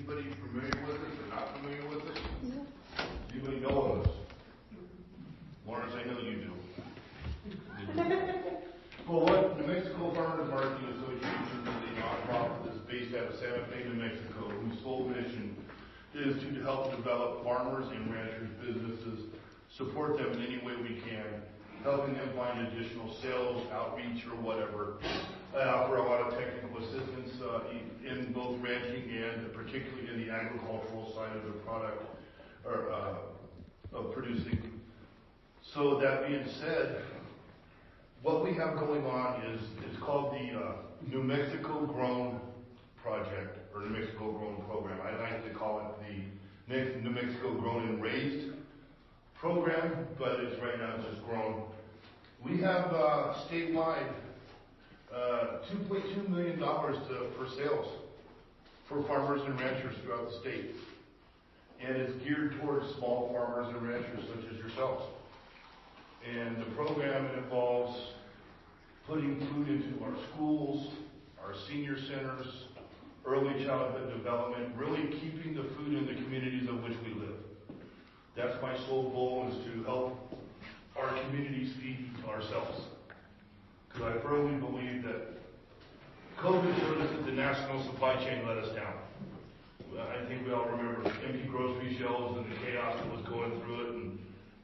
anybody familiar with this or not familiar with this? Does anybody know of this? Lawrence, I know you do. Well, what New Mexico Farmers Marketing Association is a nonprofit that's based out of Santa Fe, New Mexico, whose sole mission is to help develop farmers and ranchers' businesses, support them in any way we can, helping them find additional sales, outreach, or whatever. I offer a lot of technical assistance in both ranching and particularly in the agricultural side of the product or of producing. So that being said, what we have going on is it's called the New Mexico Grown Project or New Mexico Grown Program. I like to call it the New Mexico Grown and Raised Program, but it's right now just grown. We have statewide $2.2 million for sales for farmers and ranchers throughout the state. And it's geared towards small farmers and ranchers such as yourselves. And the program involves putting food into our schools, our senior centers, early childhood development, really keeping the food in the communities of which we live. That's my sole goal, is to help our communities feed ourselves. Because I firmly believe that COVID showed us that the national supply chain let us down. I think we all remember empty grocery shelves and the chaos that was going through it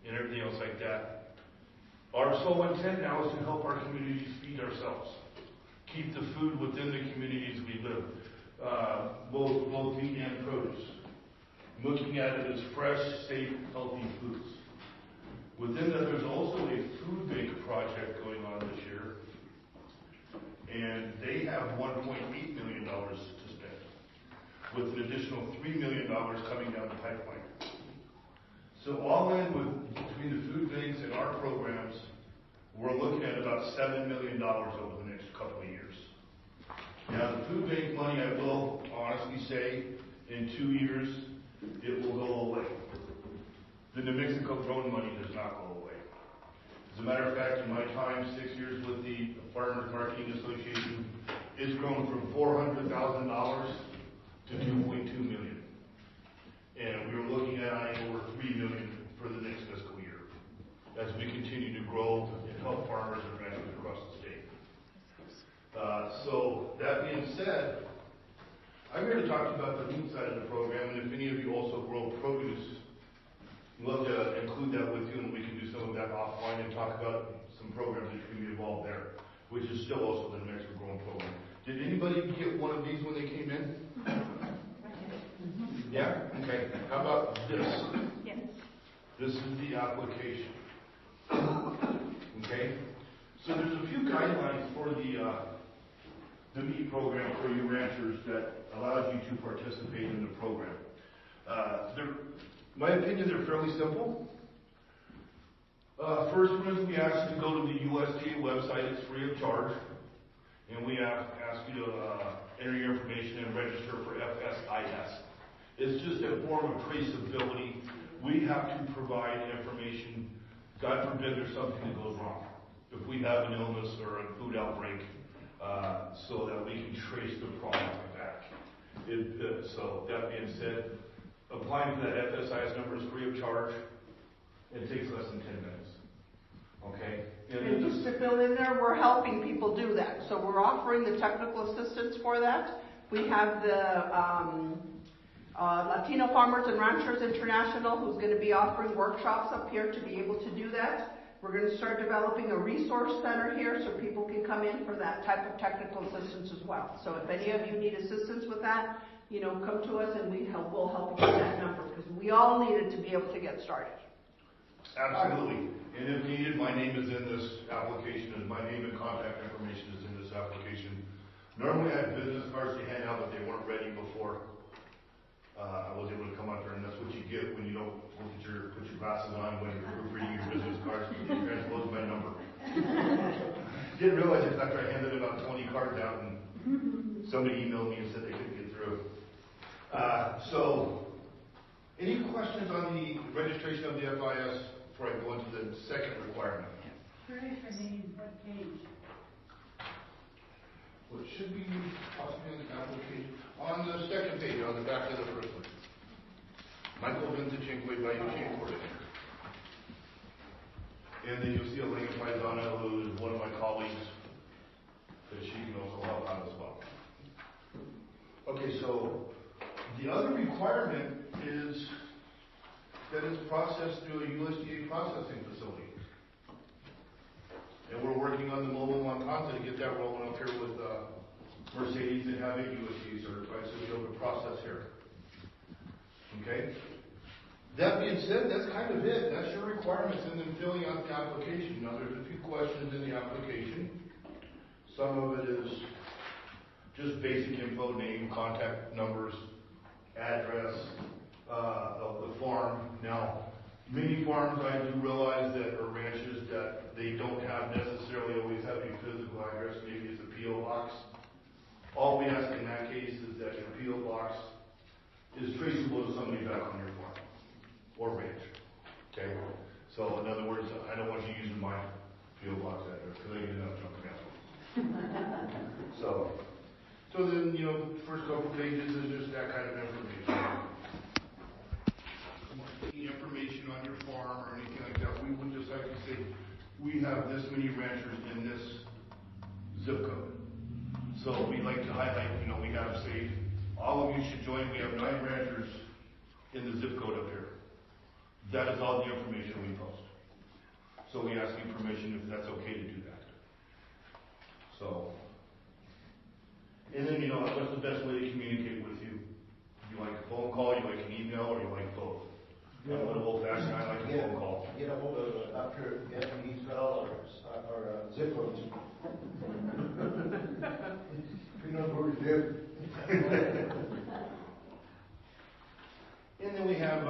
and everything else like that. Our sole intent now is to help our communities feed ourselves. Keep the food within the communities we live. Both meat and produce. Looking at it as fresh, safe, healthy foods. Within that, there's also a food bank project going on this year. And they have $1.8 million to spend, with an additional $3 million coming down the pipeline. So all in, between the food banks and our programs, we're looking at about $7 million over the next couple of years. Now, the food bank money, I will honestly say, in 2 years, it will go away. The New Mexico Grown money does not go away. As a matter of fact, in my time, 6 years with the Farmers Marketing Association, it's grown from $400,000 to $2.2 million. And we were looking at over $3 million for the next fiscal year as we continue to grow and help farmers and ranchers across the state. So that being said, I'm here to talk to you about the meat side of the program, and if any of you also grow produce, I'd love to include that with you, and we can do some of that offline and talk about some programs that can be involved there, which is still also the New Mexico Grown Program. Did anybody get one of these when they came in? Yeah? Okay. How about this? Yes. This is the application. Okay? So there's a few guidelines for the meat program for you ranchers that allows you to participate in the program. In my opinion, they're fairly simple. First one is we ask you to go to the USDA website. It's free of charge. And we ask you to enter your information and register for FSIS. It's just a form of traceability. We have to provide information. God forbid there's something that goes wrong. If we have an illness or a food outbreak, so that we can trace the product back. So that being said, applying for that FSIS number is free of charge. It takes less than 10 minutes. Okay? And just to fill in there, we're helping people do that. So we're offering the technical assistance for that. We have the Latino Farmers and Ranchers International, who's going to be offering workshops up here to be able to do that. We're going to start developing a resource center here so people can come in for that type of technical assistance as well. So if any of you need assistance with that, come to us and we'll help you get that number, because we all need it to be able to get started. Absolutely. And if needed, my name is in this application, and my name and contact information is in this application. Normally I had business cards to hand out, but they weren't ready before I was able to come out there, and that's what you get when you don't put your glasses on when you're reading your business cards. You transpose my number. Didn't realize it after I handed about 20 cards out, and somebody emailed me and said they couldn't get through. So, any questions on the registration of the FIS before I go into the second requirement? Curious for me, what page? Well, it should be possibly on the application. On the second page, on the back of the first one, Michael Venticinque by Chain Coordinator. And then you'll see Elena Paisano, who is one of my colleagues, that she can also help out as well. Okay, so the other requirement is that it's processed through a USDA processing facility. And we're working on the mobile Matanza to get that rolling up here with Mercedes and have it USDA certified so we'll be able to process here. Okay? That being said, that's kind of it. That's your requirements and then filling out the application. Now there's a few questions in the application. Some of it is just basic info, name, contact numbers, address, of the farm. Now, many farms I do realize that are ranches that they don't have necessarily always have a physical address. Maybe it's a P.O. box. All we ask in that case is that your P.O. box is traceable to somebody back on your farm or ranch. Okay? So, in other words, I don't want you using my P.O. box address because I get enough junk mail. So then, you know, the first couple pages is just that kind of information. Information on your farm or anything like that. We would just like to say, we have this many ranchers in this zip code. So we like to highlight, you know, we have, say, all of you should join. We have 9 ranchers in the zip code up here. That is all the information we post. So we ask you permission if that's okay to do that. So, and then, you know, what's the best way to communicate with you? You like a phone call, you like an email, or you like both? I'm a little old-fashioned, I like a phone call. Get a hold of Dr. Anthony Fell or zip codes. You know who we do. And then we have,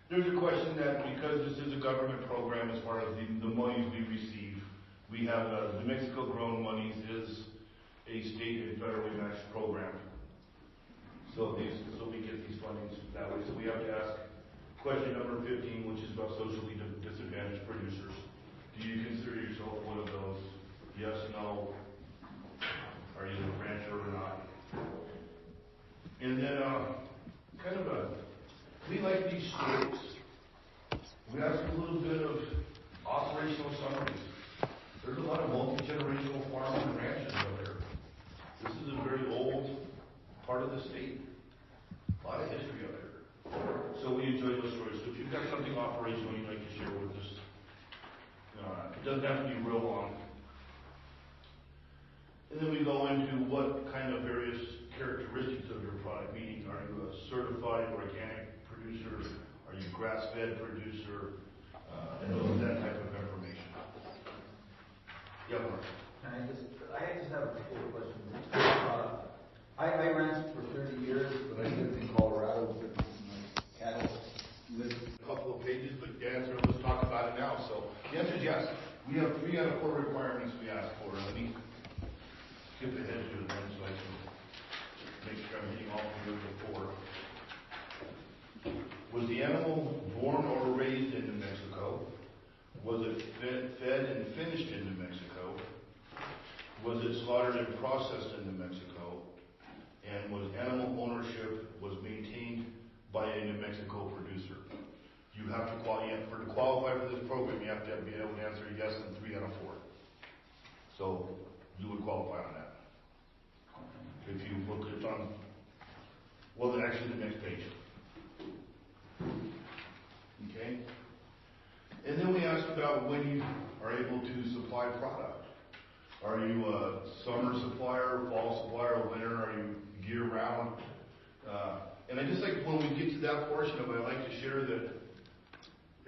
there's a question that because this is a government program as far as the monies we receive, we have the Mexico Grown monies is a state and federally matched program. So we get these fundings that way. So we have to ask question number 15, which is about socially disadvantaged producers. Do you consider yourself one of those? Yes, no. Are you a rancher or not? And then we like these stories. We ask a little bit of operational summaries. There's a lot of multi-generational farms and ranches out there. This is a very old part of the state. A lot of history out there. So we enjoy those stories. So if you've got something operational you'd like to share with us, it doesn't have to be real long. And then we go into what kind of various characteristics of your product, meaning are you a certified organic producer? Are you grass-fed producer? And that type of information. Yeah, Mark. I just have a couple of questions. I ranched for 30 years, but I lived in Colorado with my cattle. A couple of pages, but the answer, let's talk about it now. So the answer is yes. We have 3 out of 4 requirements we ask for. Let me skip ahead to them so I can make sure I'm hitting all 3 of the 4. Was the animal born or raised in New Mexico? Was it fed and finished in New Mexico? Was it slaughtered and processed in New Mexico? And was animal ownership was maintained by a New Mexico producer? You have to qualify for this program, you have to be able to answer yes in 3 out of 4. So you would qualify on that. If you look at on, well, actually the next page. Okay? And then we ask about when you are able to supply product. Are you a summer supplier, fall supplier, winter? Are you year-round? And I just like when we get to that portion of it, I like to share that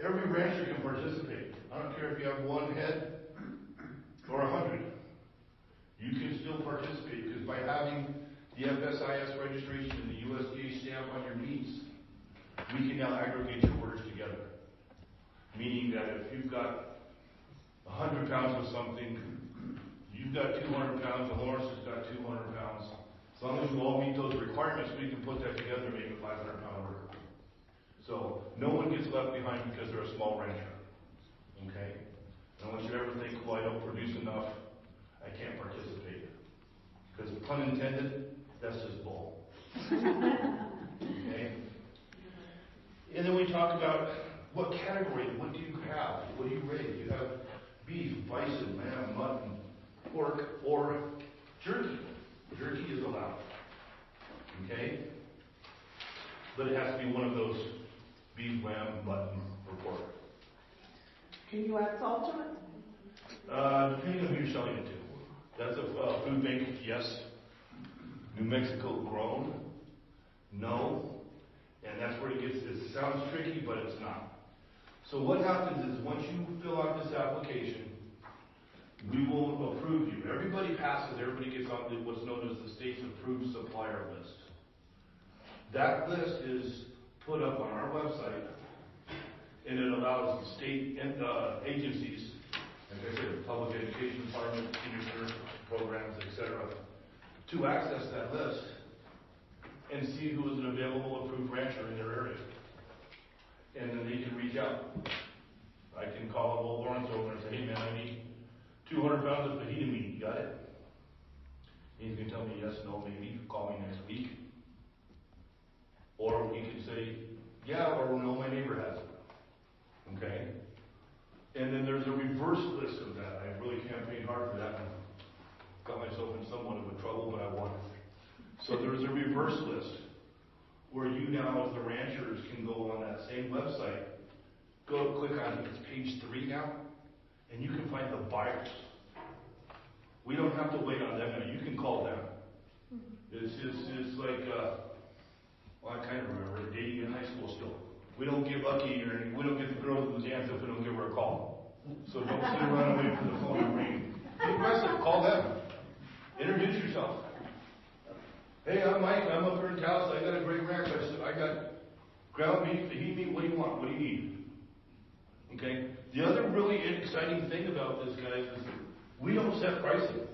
every rancher can participate. I don't care if you have 1 head or 100. You can still participate because by having the FSIS registration and the USDA stamp on your meats, we can now aggregate your orders together. Meaning that if you've got 100 pounds of something, you've got 200 pounds, and Lawrence has got 200 pounds. As long as you all meet those requirements, we can put that together and make a 500-pound order. So no one gets left behind because they're a small rancher. Okay? And I want you to ever think, well, I don't produce enough, I can't participate. Because pun intended, That's just bull. Okay? And then we talk about what category, what do you have? What do you raise? You have beef, bison, lamb, mutton, pork, or jerky. Jerky is allowed. Okay? But it has to be one of those beef, lamb, mutton, or pork. Can you add salt to it? Depending on who you're selling it to. That's a food bank, yes. New Mexico grown, no. And that's where it sounds tricky, but it's not. So what happens is once you fill out this application, we will approve you. Everybody passes, everybody gets on what's known as the state's approved supplier list. That list is put up on our website, and it allows the state agencies, like I said, public education department, senior service programs, etc., to access that list and see who is an available approved rancher in their area. And then they can reach out. I can call up old Lawrence over and say, hey man, I need 200 pounds of fajita meat. You got it? And he's going to tell me yes, no, maybe. Call me next week. Or he can say, yeah, or no, my neighbor has it. Okay? And then there's a reverse list of that. I really campaigned hard for that one. Got myself in somewhat of a trouble, but I won. So there's a reverse list where you now, as the ranchers, can go on that same website, go click on it's page 3 now, and you can find the buyers. We don't have to wait on them. You can call them. It's like, well, I kind of remember dating in high school still. We don't get lucky, or we don't get the girl who dance if we don't give her a call. So don't sit around and wait for the phone to ring. Be aggressive. Call them. Introduce yourself. Hey, I'm Mike. I'm up here in Taos. I got a great ranch. I got ground beef, fajita meat. What do you want? What do you need? Okay. The other really exciting thing about this, guys, is we don't set pricing.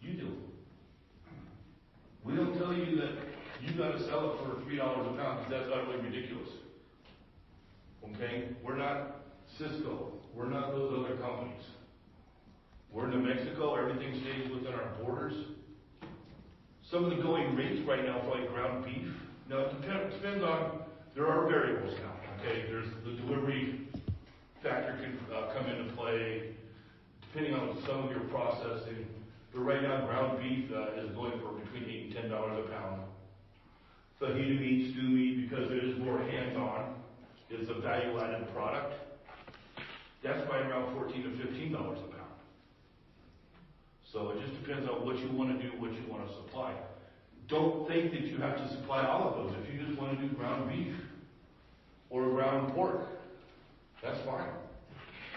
You do. We don't tell you that you got to sell it for $3 a pound because that's utterly ridiculous. Okay? We're not Cisco. We're not those other companies. We're New Mexico. Everything stays within our borders. Some of the going rates right now for like ground beef. Now it depends on, there are variables now. Okay? There's the delivery factor can come into play depending on some of your processing. But right now ground beef is going for between $8 and $10 a pound. Fajita meat, stew meat, because it is more hands-on, it's a value-added product. That's by around $14 to $15 a pound. So it just depends on what you want to do, what you want to supply. Don't think that you have to supply all of those. If you just want to do ground beef or ground pork, that's fine.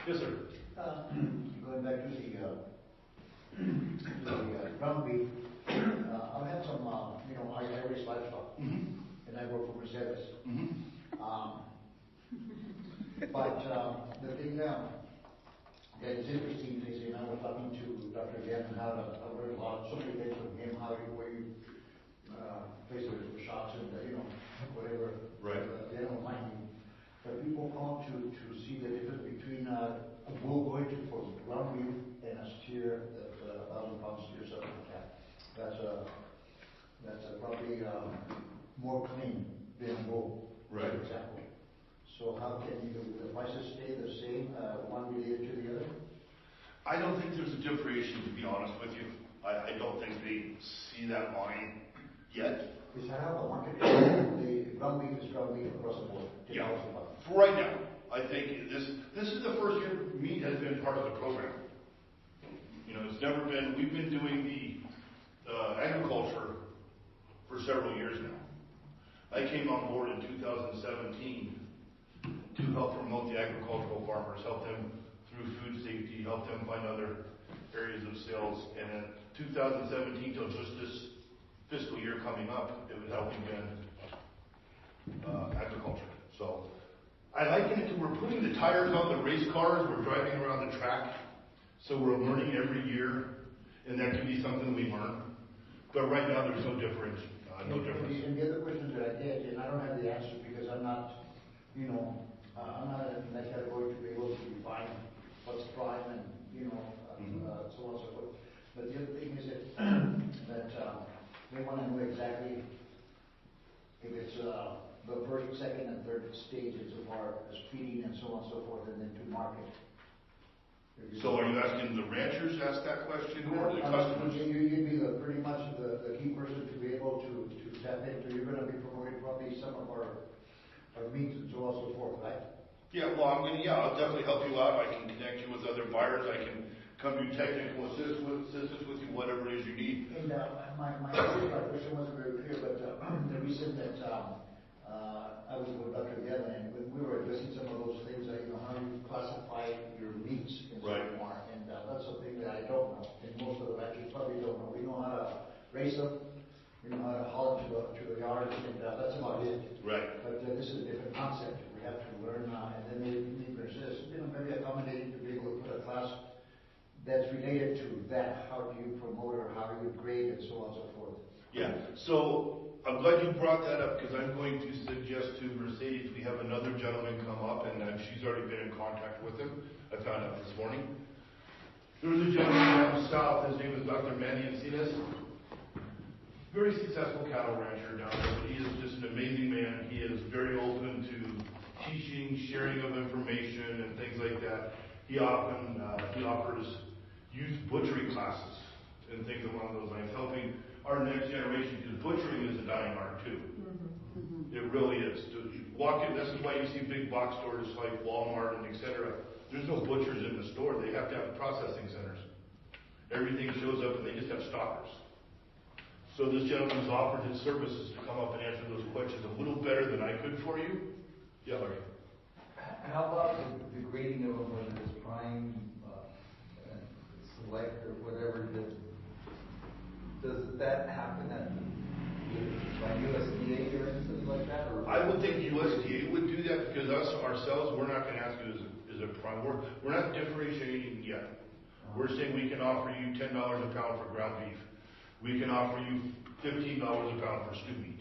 Yes, sir. Going back to the ground beef, I've had some, I raise livestock, and I work for Mercedes. But the thing that is interesting is, I was talking to Dr. Gan and I learned a lot, so many things from him, where you place the shots and, whatever, right. The animal mining. But people come to see the difference between a bull going to for ground beef and a steer, that 1,000-pound steer, something like that. That's probably more clean than a bull, right. For example. So how can the prices stay the same, one related to the other? I don't think there's a differentiation, to be honest with you. I don't think they see that line yet. Is that how the market is? The ground beef is ground beef across the board? Yeah. For right now, I think this is the first year meat has been part of the program. It's never been, we've been doing the agriculture for several years now. I came on board in 2017 to help promote the agricultural farmers, help them through food safety, help them find other areas of sales. And in 2017 till just this fiscal year coming up, it was helping agriculture. So I liken it to we're putting the tires on the race cars, we're driving around the track. So we're learning every year, and that can be something we learn. But right now there's no difference. No difference. And the other question that I get, and I don't have the answer because I'm not, I'm not in that category to be able to define what's prime and, so on and so forth. But the other thing is that they wanna know exactly if it's, the first, second, and third stages of our feeding and so on and so forth, and then to market. So are you asking the ranchers ask that question, or the customers? You'd be pretty much the key person to be able to tap into. You're gonna be promoting probably some of our meats and so on and so forth, right? Yeah, well, I'll definitely help you out. I can connect you with other buyers. I can come do technical assistance with you, whatever it is you need. And my question wasn't very clear, but the reason that I was with Dr. Gavin, and when we were addressing some of those things, how you classify your meats and so Right. on, and that's something that I don't know, and most of the ranchers probably don't know. We know how to raise them, we know how to haul them to the yard, and that's about it. Right. But this is a different concept. We have to learn, and then they need persist, maybe accommodating to be able to put a class that's related to that. How do you promote, or how do you grade, and so on and so forth. Yeah, so I'm glad you brought that up, because I'm going to suggest to Mercedes, we have another gentleman come up, and she's already been in contact with him. I found out this morning. There was a gentleman down south, his name is Dr. Venticinque. Very successful cattle rancher down there. He is just an amazing man. He is very open to teaching, sharing of information, and things like that. He offers youth butchery classes and things along those lines, helping our next generation, because butchering is a dying art too. It really is. Walk in, this is why you see big box stores like Walmart and etc. There's no butchers in the store. They have to have processing centers. Everything shows up and they just have stockers. So this gentleman has offered his services to come up and answer those questions a little better than I could for you. Yeah, Larry. How about the grading of them, whether it's prime, select, or whatever? Does that happen by USDA or anything like that? Or I would think USDA would do that, because ourselves, we're not going to ask you as a prime. We're not differentiating yet. We're saying we can offer you $10 a pound for ground beef. We can offer you $15 a pound for stew meat.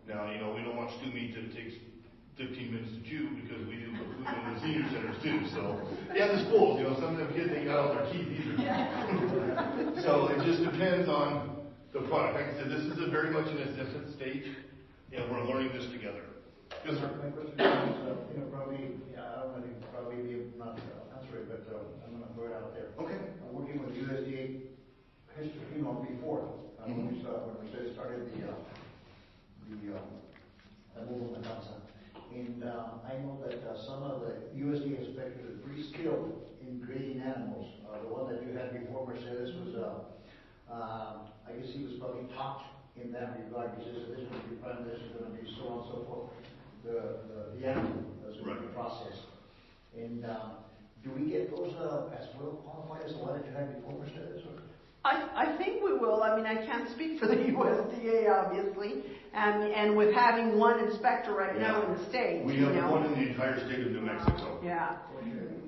Now, we don't want stew meat that takes 15 minutes to chew, because we do put food in the senior centers too. So, the schools, some of them kids, they got all their teeth either. So it just depends on the product. Like I said, this is very much in its infant stage, and we're learning this together. Yes, sir. My question is, probably, I don't know if you probably be not answer it, but I'm going to throw it out there. Okay. I'm working with USDA history, before, when we started the movement Matanza. And I know that some of the USDA inspectors are pretty skilled in grading animals. The one that you had before, Mercedes, was, I guess he was probably taught in that regard. He says, this is going to be prime, this is going to be so on and so forth. The animal is going to be processed. And do we get those as well qualified as the one that you had before, Mercedes? I think we will. I can't speak for the USDA, obviously, and with having one inspector right now in the state. We have one in the entire state of New Mexico. Yeah.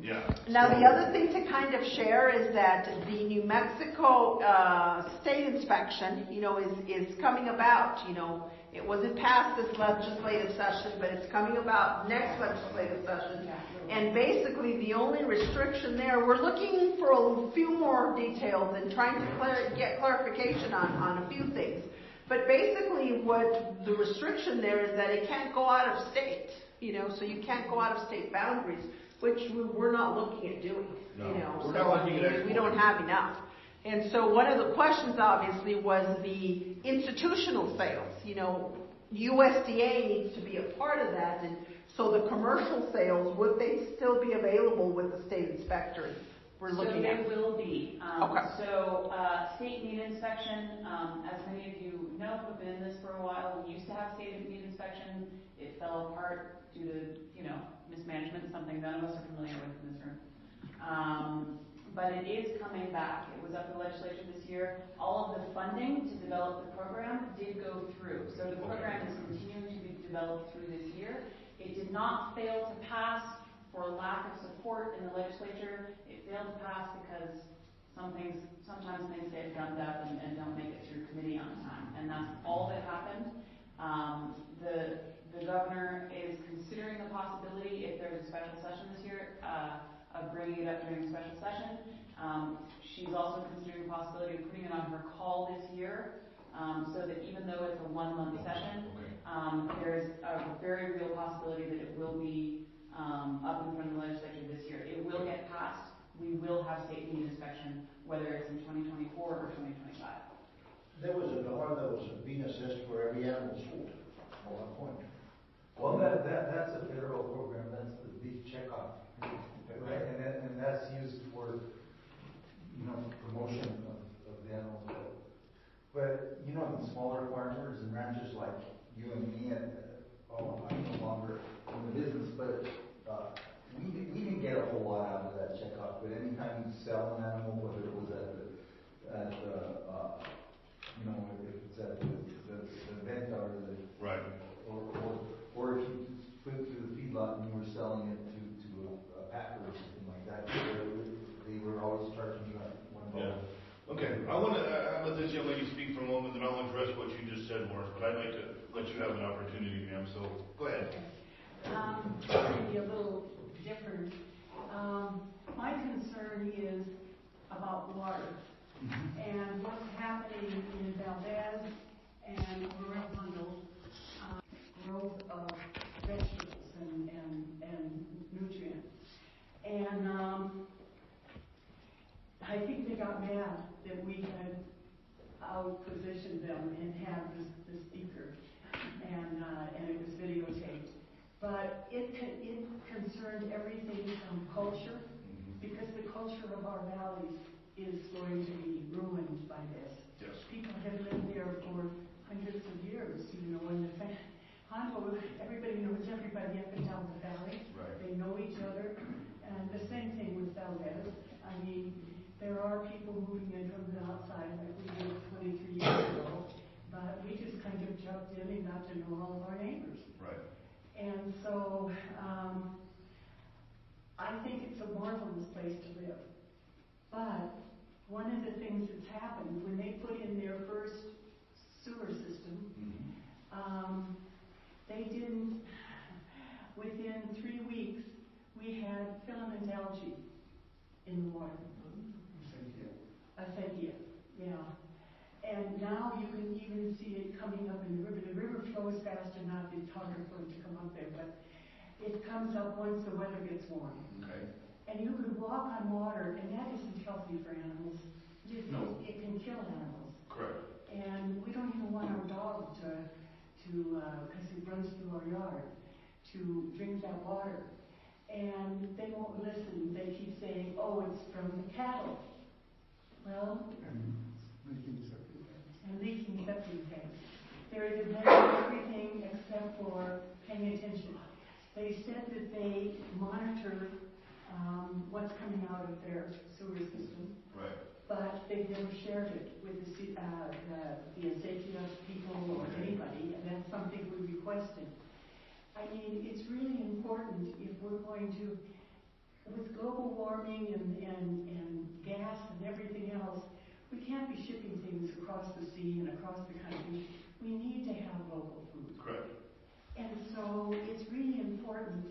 Yeah. Now, the other thing to kind of share is that the New Mexico state inspection, is coming about. It wasn't passed this legislative session, but it's coming about next legislative session. And basically, the only restriction there, we're looking for a few more details and trying to get clarification on a few things. But basically, what the restriction there is that it can't go out of state. So you can't go out of state boundaries, which we're not looking at doing. No, we're so not looking at exporting. we don't have enough. And so one of the questions, obviously, was the institutional sales. USDA needs to be a part of that, and so the commercial sales, would they still be available with the state inspectors? We're looking at. So they will be. Okay. So state meat inspection, as many of you know who have been in this for a while, we used to have state meat inspection. It fell apart due to mismanagement, something none of us are familiar with in this room. But it is coming back. It was up in the legislature this year. All of the funding to develop the program did go through. So the program is continuing to be developed through this year. It did not fail to pass for lack of support in the legislature. It failed to pass because sometimes things get gummed up and don't make it through committee on time. And that's all that happened. The governor is considering the possibility, if there's a special session this year, of bringing it up during a special session. She's also considering the possibility of putting it on her call this year. so that even though it's a 1 month session, Okay. there's a very real possibility that it will be up in front of the legislature this year. It will get passed. We will have state need inspection, whether it's in 2024 or 2025. There was a dollar that was being assessed for every animal sold at one point. Well, that's a federal program, that's the beef checkoff, right? And that's used for, promotion of the animals. But, the smaller farmers and ranchers like you and me, I'm no longer in the business, but we didn't get a whole lot out of that checkoff. But anytime you sell an animal, whether it was if it's at the event or Right. or if you put it through the feedlot and you were selling it to a packer or something like that, they were always charging you $1. Yeah. Okay, I want to let this young lady speak for a moment, then I'll address what you just said, Morris, but I'd like to let you have an opportunity, ma'am, so go ahead. Maybe a little different. My concern is about water and what's happening in Valdez and Arredondo, growth of vegetables and nutrients. And I think they got mad that we had out-positioned them and had the speaker, and it was videotaped. But it concerned everything from culture, because the culture of our valleys is going to be ruined by this. Yes. People have lived there for hundreds of years, and Hondo, everybody knows everybody up and down the valley. Right. They know each other, and the same thing with Valdez. I mean, there are people moving in from the outside like we did 23 years ago, but we just kind of jumped in and got to know all of our neighbors. Right. And so I think it's a marvelous place to live. But one of the things that's happened when they put in their first sewer system, they didn't, within 3 weeks, we had filament algae in the water. Acequia, yeah. And now you can even see it coming up in the river. The river flows fast enough, it's harder for it to come up there, but it comes up once the weather gets warm. Okay. And you could walk on water, and that isn't healthy for animals. No. It can kill animals. Correct. And we don't even want our dog to because it runs through our yard, to drink that water. And they won't listen. They keep saying, oh, it's from the cattle. Well, and leaking septic tanks. They're admitting everything except for paying attention. They said that they monitor what's coming out of their sewer system. Right. But they've never shared it with the Acequia people or anybody, and that's something we requested. I mean, it's really important if we're going to, with global warming and gas and everything else, we can't be shipping things across the sea and across the country. We need to have local food. Correct. And so it's really important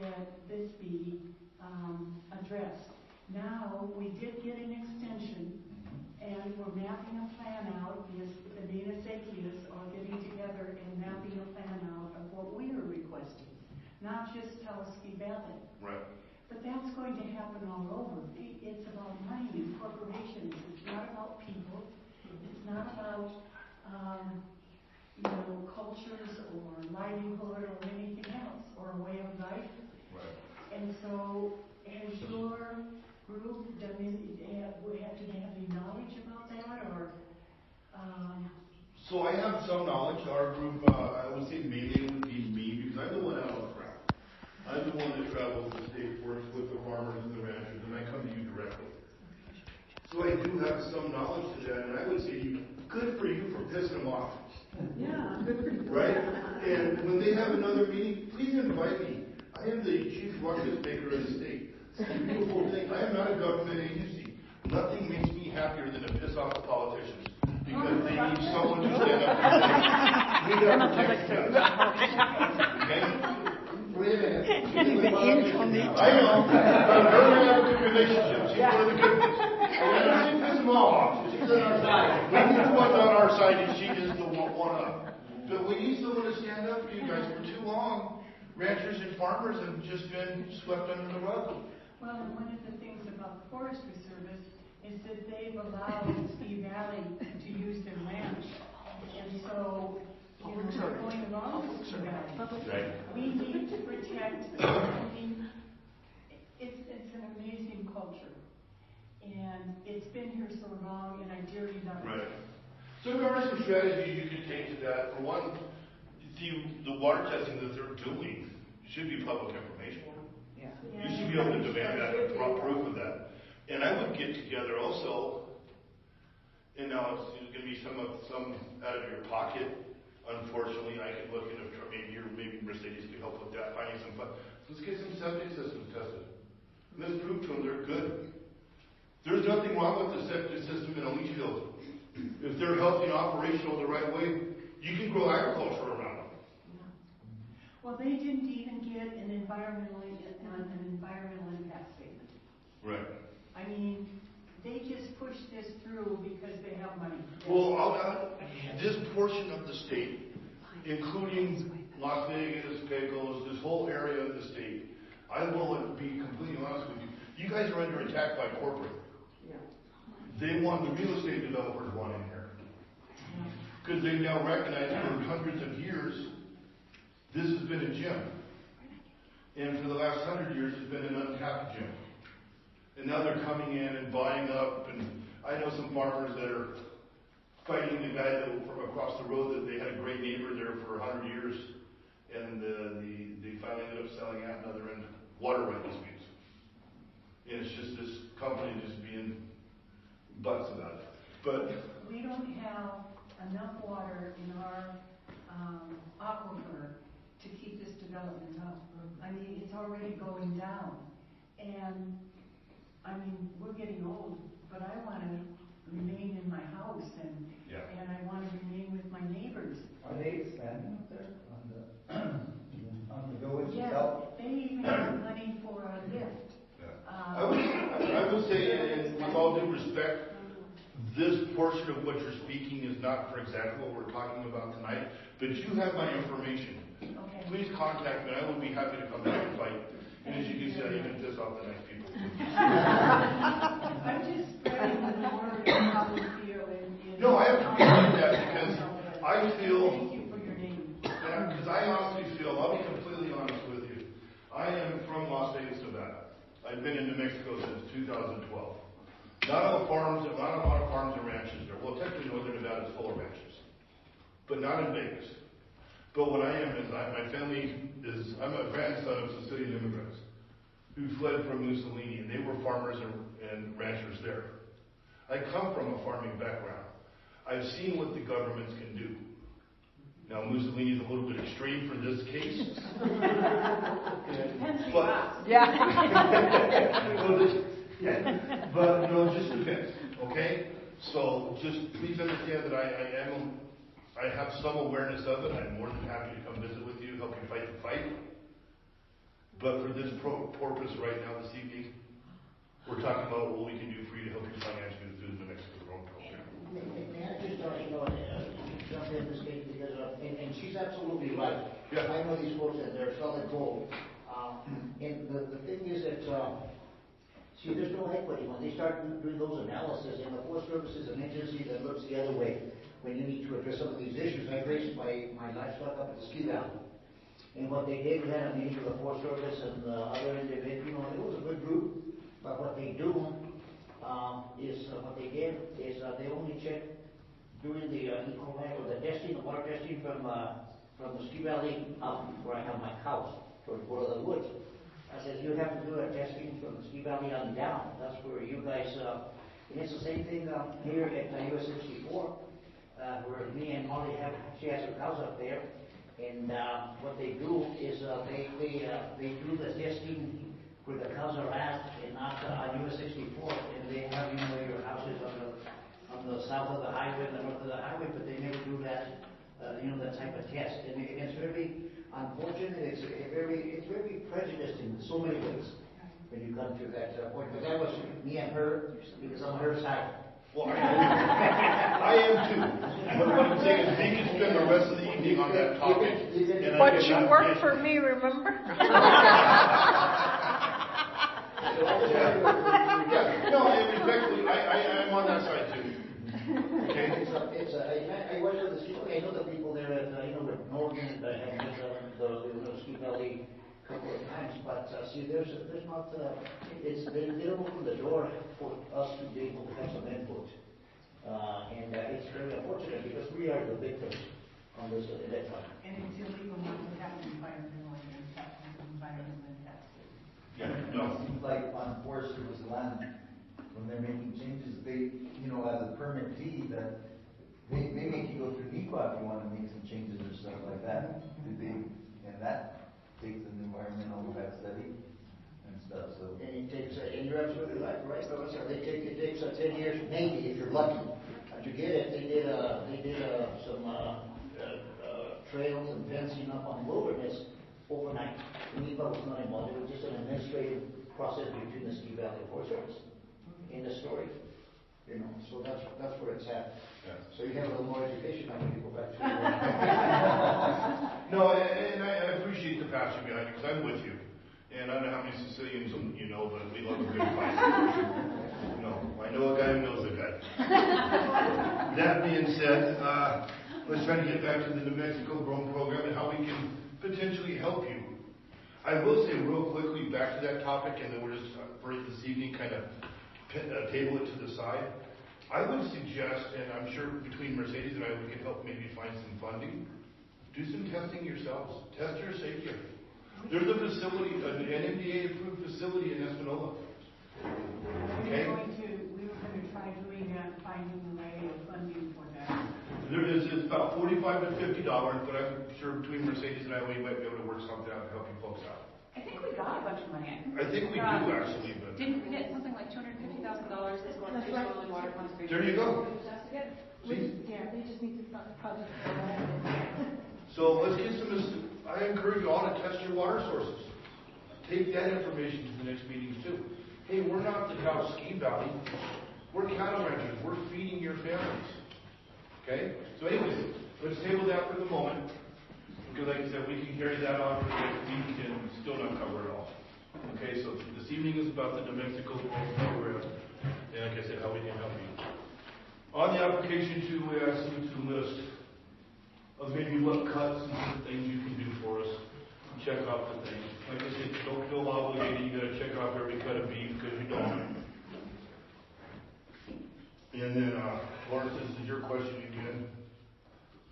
that this be addressed. Now, we did get an extension, and we're mapping a plan out. The main Acequias are getting together and mapping a plan out of what we are requesting, not just Tallahassee Valley. Right. But that's going to happen all over. It's about money and corporations. It's not about people. It's not about cultures or livelihood or anything else, or a way of life. Right. And so, has your group do they have any knowledge about that, or? So I have some knowledge. Our group, I would say mainly would be me, because I'm the one out on the ground. I'm the one that travels the state, works with the farmers and the ranchers, and I come to you directly. So I do have some knowledge to that, and I would say to you, good for you for pissing them off. Yeah, good for you. Right? And when they have another meeting, please invite me. I am the chief ruckus maker of the state. It's a beautiful thing. I am not a government agency. Nothing makes me happier than to piss off the politicians, because they need someone to stand up and say, we got to protect the okay? Wait a minute. I know. I'm very happy with relationships. She's one of the good ones. And I didn't piss them all off. Just She's on our side. We need the one on our side, and she is the one up. But we need someone to stand up for you guys. For too long, ranchers and farmers have just been swept under the rug. Well, and one of the things about the Forestry Service is that they've allowed Ski Valley to use their ranch. And so, you know, we're going along with Ski Valley. Right. We need to protect, I mean, it's an amazing culture. And it's been here so long, and I dearly love it. Right. So there are some strategies you can take to that. For one, the water testing that they're doing should be public information. Yeah. You should be able to demand that and proof of that. And I would get together also, and now it's going to be some out of your pocket. Unfortunately, I could look into maybe Mercedes could help with that, finding some fun. Let's get some septic systems tested. Let's prove to them they're good. There's nothing wrong with the septic system in a leach field. If they're healthy and operational the right way, you can grow agriculture around them. Well, they didn't even get an environmental impact statement. Right. I mean, they just pushed this through because they have money. Well, this portion of the state, including Las Vegas, Pecos, this whole area of the state, I will be completely honest with you. You guys are under attack by corporate. They want, the real estate developers want in here. Because they now recognize for hundreds of years, this has been a gym. And for the last 100 years, it's been an untapped gym. And now they're coming in and buying up, and I know some farmers that are fighting the guy that from across the road that they had a great neighbor there for 100 years, and they finally ended up selling out another end water right disputes. And it's just this company just being butts about it. But we don't have enough water in our aquifer to keep this development up. I mean, it's already going down. And I mean, we're getting old, but I want to remain in my house and I want to remain with my neighbors. Are they expanding up there on the village itself? Yeah, they even have money for a lift. I would say, and with all due respect, this portion of what you're speaking is not for exactly what we're talking about tonight, but you have my information. Okay. Please contact me, and I would be happy to come back and fight. And as you can see, I even piss off the nice people. I'm just spreading the word of how we feel. No, I appreciate that because I feel, Thank you for your name. because I honestly feel, I'll be completely honest with you, I am from Las Vegas, Nevada. I've been in New Mexico since 2012. Not a lot of farms and ranches there. Well, technically Northern Nevada is full of ranches, but not in Vegas. But what I am is, my family is, I'm a grandson of Sicilian immigrants who fled from Mussolini, and they were farmers and ranchers there. I come from a farming background. I've seen what the governments can do. Now, Mussolini is a little bit extreme for this case. But no, it just depends, okay? So just please understand that I have some awareness of it. I'm more than happy to come visit with you, help you fight the fight. But for this purpose right now this evening, we're talking about what we can do for you to help you financially through the New Mexico Growing Program. May I just, jump in this case because, and she's absolutely right. Yeah. I know these folks that they're solid gold. And the thing is that, see, there's no equity. When they start doing those analysis, and the Forest Service is an agency that looks the other way when you need to address some of these issues. I raised my livestock up at the Ski Valley. And what they did, we had a meeting with the Forest Service and other individuals. It was a good group. But what they do is, they only check doing the E. coli or the testing, the water testing from the Ski Valley up where I have my house toward the woods. I said, you have to do a testing from the Ski Valley on down. That's where you guys, and it's the same thing here at US 64, where me and Molly she has her cows up there. And what they do is they do the testing where the cows are at and not on US 64. And they have, your houses on the south of the highway, the north of the highway, but they never do that, that type of test. And it's very unfortunate. It's very prejudiced in so many ways when you come to that point. But that was me and her, because I'm on her side. Well, I am too. But what I'm saying is we can spend the rest of the evening on that topic. And I But get you not work paid. for me, remember? Yeah, no, and respectfully, I'm on that side too. Okay? I work with the ski, I know the people there at, with Morgan, I have met the ski valley a couple of times, but, see, there's not, they don't open the door for us to be able to have some input. And it's very unfortunate because we are the victims on this, at that time. And it's illegal not to have an environmental tax. Yeah, It no. seems like on Forest Service land, when they're making changes, they, as a permittee, that they make you go through NEPA if you want to make some changes or stuff like that. And that takes an environmental impact study and stuff, so. And it takes, and you're absolutely right, Melissa, it takes 10 years, maybe, if you're lucky, to get it. They did some trails and fencing up on Wilderness overnight. NEPA was not involved, it was just an administrative process between the Ski Valley Forest Service in the story. So that's where it's at. Yeah. So you have a little more education now when you go back to No, and I appreciate the passion behind it because I'm with you. And I don't know how many Sicilians you know, but we love a good fight. I know a guy who knows a guy. That being said, let's try to get back to the New Mexico Grown Program and how we can potentially help you. I will say real quickly back to that topic, and then we're just for this evening kind of table it to the side. I would suggest, and I'm sure between Mercedes and I we can help maybe find some funding. Do some testing yourselves. Test your safety. There's a facility, an NMDA-approved facility in Espanola. Okay? We were going to try doing that, finding a way of funding for that. It's about $45 to $50, but I'm sure between Mercedes and I we might be able to work something out to help you folks out. I think we got a bunch of money. I think we do actually, but Didn't we get something like $250,000 that's going to soil and water conservation? there you go. See? Yeah, they just need to start the project. So let's get some. I encourage you all to test your water sources. Take that information to the next meetings too. Hey, we're not the Dow Ski Valley. We're cattle ranchers. We're feeding your families. Okay? So anyways, let's table that for the moment. Because like I said, we can carry that on for the next week and still not cover it all. Okay, so this evening is about the New Mexico program. And like I said, how we can help you. On the application too, we asked you to list of maybe what cuts and different things you can do for us. Check off the things. Like I said, don't feel obligated. You got to check off every cut of beef because you don't. And then, Lawrence, this is your question again.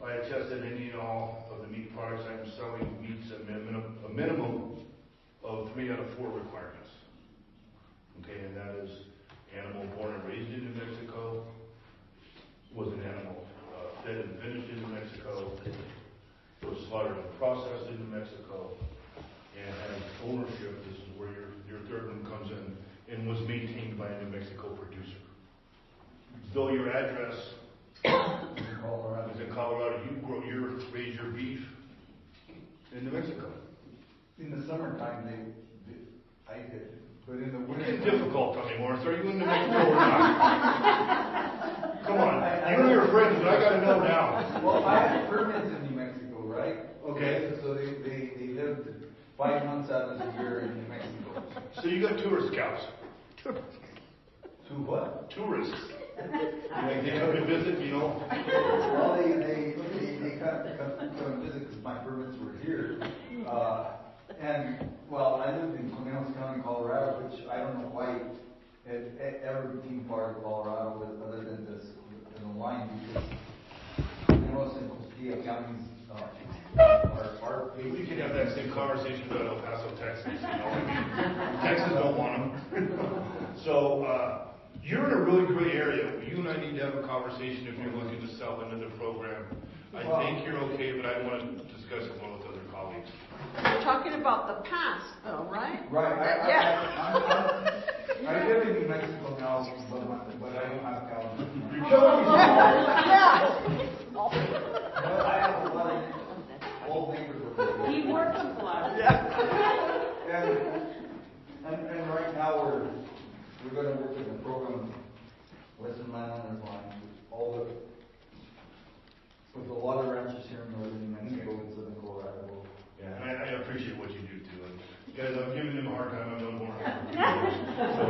I have tested any and all of the meat products I'm selling meets a minimum of 3 out of 4 requirements. Okay, and that is animal born and raised in New Mexico, was an animal fed and finished in New Mexico, was slaughtered and processed in New Mexico, and has ownership. This is where your third one comes in, and was maintained by a New Mexico producer. Though your address is in Colorado, you raise your beef in New Mexico. In the summertime, I did, but in the winter. It's getting difficult, Tommy Morris. Are you in New Mexico or not? Come on, you and your friends, but I got to know now. Well, I have permits in New Mexico, right? Okay. So they lived 5 months out of the year in New Mexico. So you got tourist scouts. To what? Tourists. Like they come to visit, you know. Well, they come visit because my permits were here. And, well, I lived in Conejos County, Colorado, which I don't know why it ever became part of Colorado other than this, the line, because Conejos and Costilla counties are We can have that same conversation about El Paso, Texas. You know? Texas don't want them. So you're in a really great area. You and I need to have a conversation if you're looking to sell into the program. I think you're okay, but I want to discuss it more with other colleagues. We're talking about the past, though, right? Right. Yeah. I live in New Mexico now, but I don't have California. You're killing me. Yeah. But I have a lot of old neighbors over there. He works a lot. And right now we're going to work in the program Western landowners lines, with a lot of ranches here in northern New Mexico and southern Colorado. Yeah, and I appreciate what you do too. And guys, I'm giving him a hard time. I've known more. So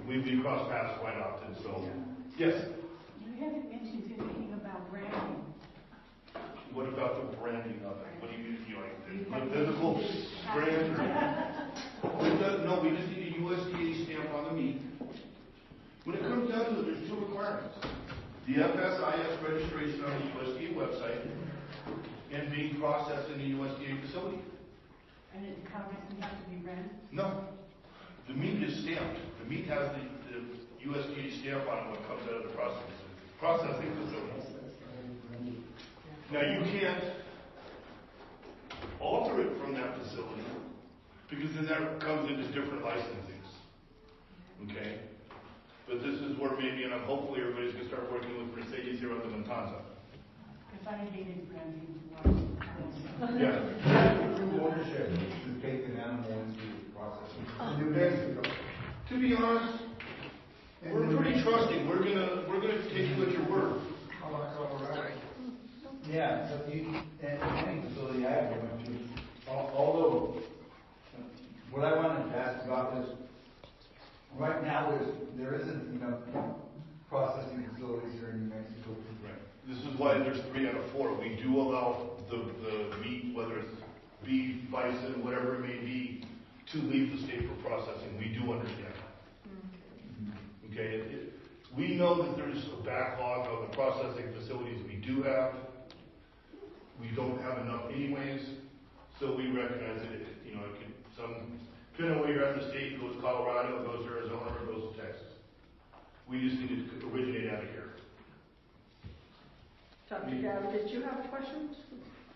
we cross paths quite often. So yes. You haven't mentioned anything about branding. What about the branding of it? What do you mean? You like the physical brand? No, we just need a USDA stamp on the meat. When it comes down to it, there's two requirements. The FSIS registration on the USDA website and being processed in the USDA facility. And the cow doesn't have to be branded? No. The meat is stamped. The meat has the USDA stamp on it when it comes out of the processing facility. Now you can't alter it from that facility because then that comes into different licensings. Okay? But this is where maybe, and hopefully everybody's going to start working with Mercedes here on the Matanza. Because I hated branding. Yeah. True ownership to take an animal into processing. To be honest, we're pretty trusting. We're gonna take you at your word. Yeah, but and any facility I ever went to, although what I wanted to ask about is, right now there isn't enough processing facilities here in New Mexico. Right. This is why there's 3 out of 4. We do allow the meat, whether it's beef, bison, whatever it may be, to leave the state for processing. We do understand that. Okay. We know that there's a backlog of the processing facilities we do have. We don't have enough anyways, so we recognize that it could depending on where you're at in the state, it goes to Colorado, it goes to Arizona, or it goes to Texas. We just need it to originate out of here. Dr. Gavin, did you have a question?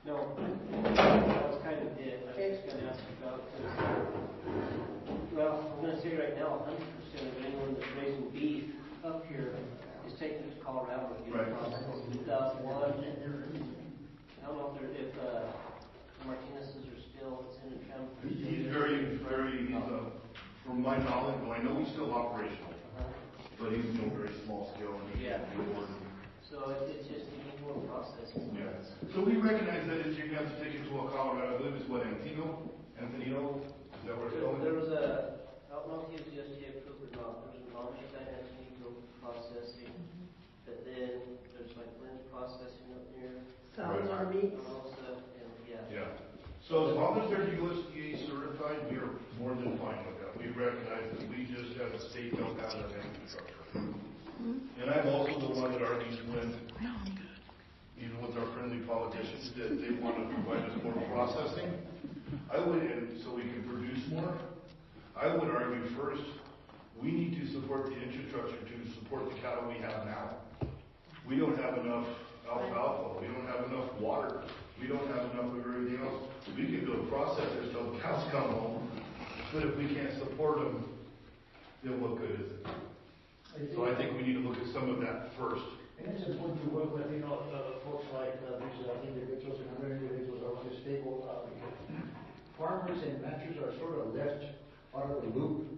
No, that was kind of it. I was going to ask about this. Well, I'm going to say right now, 100% of anyone that's raising beef up here is taking it to Colorado to get processed. 2001. I don't know if Martinez's are still, it's in the trim. He's very, from my knowledge, well, I know he's still operational, but he's very small scale. Yeah. So it's just you need more processing. Yeah. So we recognize that you're going to have to take it to a Colorado. I believe it's what, Antonio? Is that where it's going? There was I don't know if he was USDA approved or not. There was a knowledge that had to go processing, but then there's like Lynn's processing up there. Salazar meats. Yeah. So as long as they're USDA certified, we are more than fine with that. We recognize that we just have a state don't have that infrastructure. And I'm also the one that argues when, even with our friendly politicians, that they want to provide us more processing. And so we can produce more. I would argue first, we need to support the infrastructure to support the cattle we have now. We don't have enough alfalfa. We don't have enough water. We don't have enough of everything else. We can build processors till the cows come home, but if we can't support them, then what good is it? So I think we need to look at some of that first. And it's important to work with, folks like these individuals and other individuals out of this table. Farmers and ranchers are sort of left out of the loop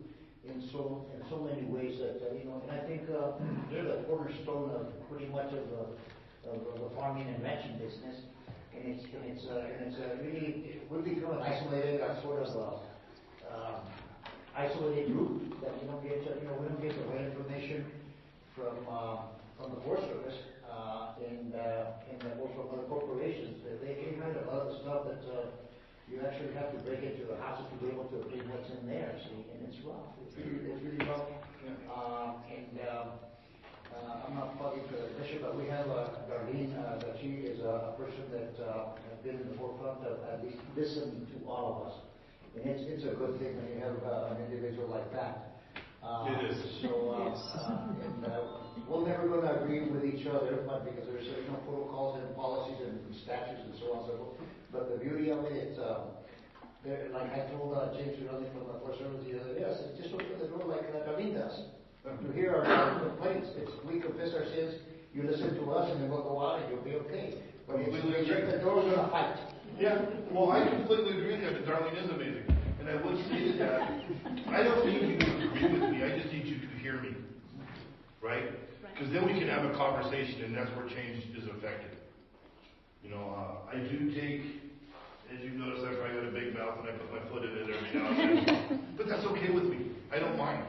in so many ways that, and I think they're the cornerstone of pretty much of the farming and ranching business. And it's really, we've become an isolated, sort of isolated group that we don't get the right information from the Forest Service and also from other corporations. They hide a lot of the stuff that you actually have to break into the houses to be able to obtain what's in there. See, and it's rough. It's really rough. I'm not plugging for the bishop, but we have Darlene, that she is a person that has been in the forefront of at least listening to all of us. And it's a good thing when you have an individual like that. It is. So, we're never going to agree with each other, but because there's protocols and policies and statutes and so on and so forth. But the beauty of it, like I told James Ronnie from the Forest Service the other day, it's just open the door like Darlene does. To hear our complaints, we confess our sins, you listen to us, and then we'll go out and you'll be okay. But if you check the door, we're going to fight. Yeah, well, I completely agree with that. Darlene is amazing. And I would say that I don't need you to agree with me. I just need you to hear me. right? Because then we can have a conversation, and that's where change is affected. You know, I do take, as you've noticed, I probably got a big mouth and I put my foot in it every now and then. But that's okay with me. I don't mind.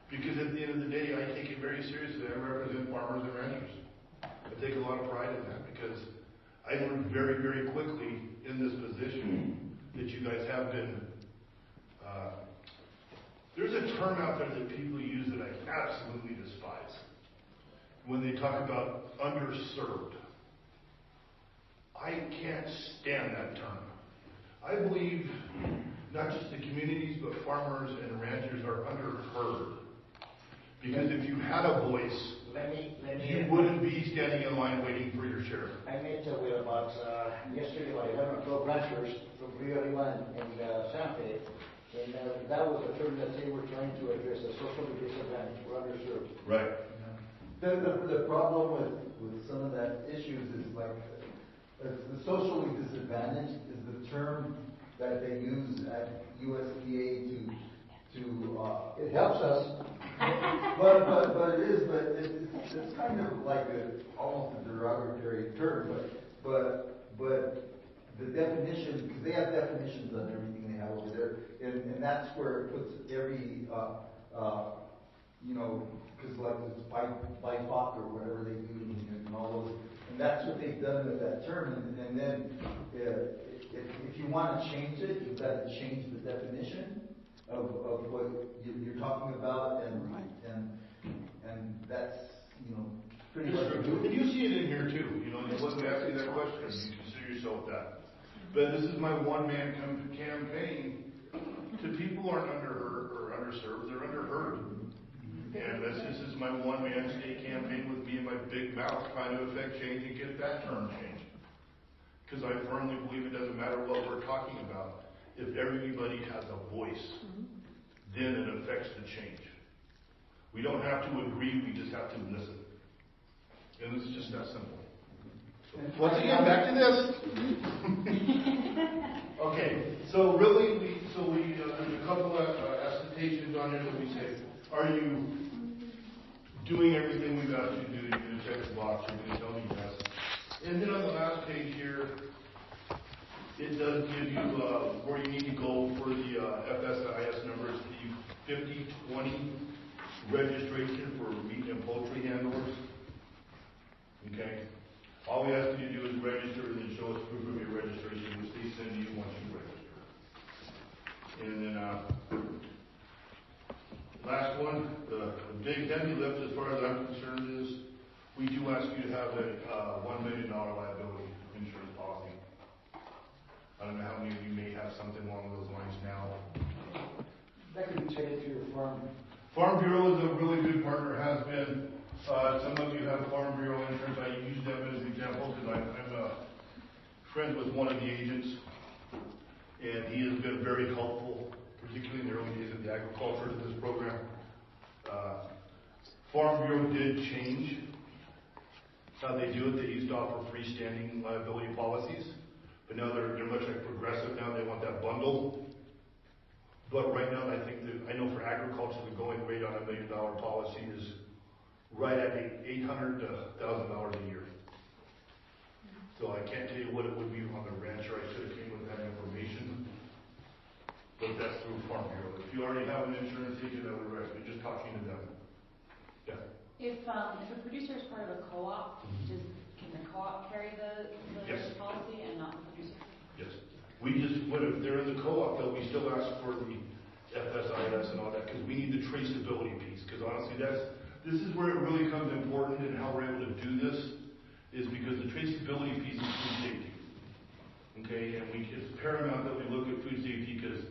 Because at the end of the day, I take it very seriously. I represent farmers and ranchers. I take a lot of pride in that because I learned very, very quickly in this position that you guys have been. There's a term out there that people use that I absolutely despise. When they talk about underserved. I can't stand that term. I believe not just the communities, but farmers and ranchers are underheard. Because if you had a voice, you wouldn't be standing in line waiting for your share. I met with about, yesterday, about 11 or 12 ranchers from Rio Lima and Santa Fe, and that was a term that they were trying to address, the socially disadvantaged, or underserved. Right. The problem with some of that issues is like, the socially disadvantaged is the term that they use at USDA to It helps us. but it's kind of like almost a derogatory term, but the definition, because they have definitions on everything they have over there, and that's where it puts every because like it's BIPOC or whatever they do and all those. And that's what they've done with that term. And then if you want to change it, you've got to change the definition of what you're talking about, and that's pretty much. And you see it in here too. You know, you wasn't asking that question. You consider yourself that. But this is my one-man campaign to people who aren't underheard or underserved. They're underheard. And this is my one-man state campaign with me and my big mouth trying to affect change and get that term changed. Because I firmly believe it doesn't matter what we're talking about. If everybody has a voice, then it affects the change. We don't have to agree, we just have to listen. And it's just that simple. Once again, back to this. Okay, so really, there's a couple of assertions on here that we say, are you doing everything we've asked you to do? You're going to check the box, you're going to tell me yes. And then on the last page here, it does give you where you need to go for the FSIS numbers, the 50/20 registration for meat and poultry handlers. Okay? All we ask you to do is register and then show us proof of your registration, which they send you once you register. And then last one, the big heavy lift as far as I'm concerned is we do ask you to have a $1 million liability insurance policy. I don't know how many of you may have something along those lines now. That could be tailored to your farm. Farm Bureau is a really good partner, has been. Some of you have Farm Bureau insurance. I use them as an example because I'm friends with one of the agents, and he has been very helpful, particularly in the early days of the agriculture to this program. Farm Bureau did change how they do it. They used to offer freestanding liability policies, but now they're much like Progressive now. They want that bundle. But right now, I know for agriculture, the going rate on $1 million policy is right at $800 to $1,000 a year. So I can't tell you what it would be on the rancher. I should have came with that information. But that's through Farm Bureau. If you already have an insurance agent, I would recommend just talking to them. Yeah. If a producer is part of a co-op, can the co-op carry the Yes. policy and not the producer? Yes. If they're in the co-op, though, we still ask for the FSIS and all that, because we need the traceability piece. Because honestly, this is where it really comes important, and how we're able to do this is because the traceability piece is food safety. Okay, and it's paramount that we look at food safety because